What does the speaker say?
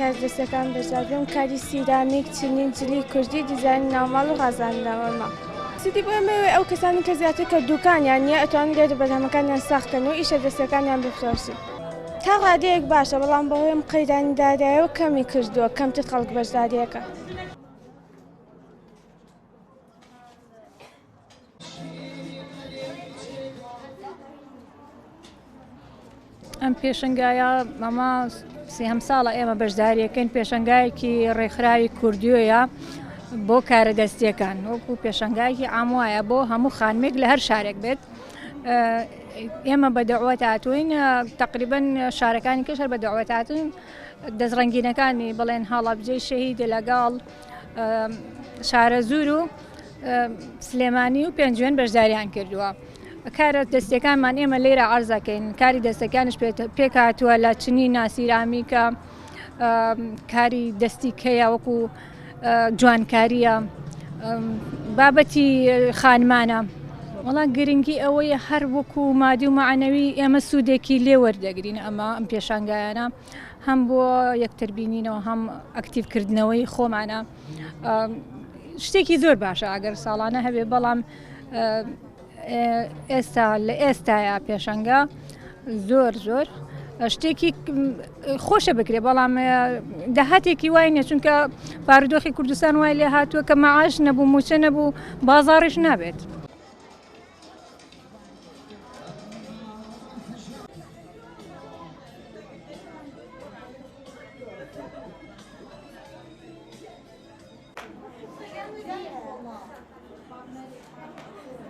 کاردەستەکان بەشداربووم کاری سیرامیک، چنین، جلی کوردی، دیزاین ناوماڵ و غەزاندنەوەمە. سیدی بۆ ئەمەوێ ئەو کەسانی کە زیاتر کە دوکانیان نییە ئەتوانن لێرە بەرهەمەکانیان ساختکەن و ئیشە دەستەکانیان بفرۆشن. تا ڕادەیەک باشە بەڵام بەهۆی ئەم قەیرانیداریایەوە کەمی کردووە، کەمتر خەڵک بەشداریەکە. ئەم پێشنگایە مەمە سێهەم ساڵە ئێمە بەشداریەکەین پێشنگایەکی ڕێکخراوی کوردیۆیە بۆ کارە دەستیەکان وەکو پێشنگایەکی ئاموایە بۆ هەموو خانمێک لە هەر شارێک بێت. ئێمە بە دەعوەت هاتووین تقریبەن شارەکانی کەش هەر بە دەعوەت هاتوین دەستڕەنگینەکانی بڵێن هەڵەبجەی شەهید لەگەڵ شارە زور و سلێمانی و پێنجوێن بەشداریان کردووە. کارە دەستەکانمان ئێمە لێرە عەرزەکەین کاری دەستەکانش پێک هاتووە لە چنی ناسیرامیکە کاری دەستی کەیە وەکو جوانکاریە بابەتی خانمانە. وەڵام گرنگی ئەوەیە هەر وەکو مادی و معنەوی ئێمە سوودێکی لێ وەردەگرین ئەمە ئەم پێشانگایانە هەم بۆ یەکتربینینەوە هەم ئەکتیڤکردنەوەی خۆمانە شتێکی زۆر باشە ئەگەر ساڵانە هەبێ بەڵام ئێستا لە ئێستاە پێشەنگە زۆر شتێکی خۆشە بکرێ بەڵام داهاتێکی وای نیە چونکە بارودۆخی کوردستان وای لێ هاتووە کە مەعاش نەبوو موچە نەبوو بازاڕیش نابێت.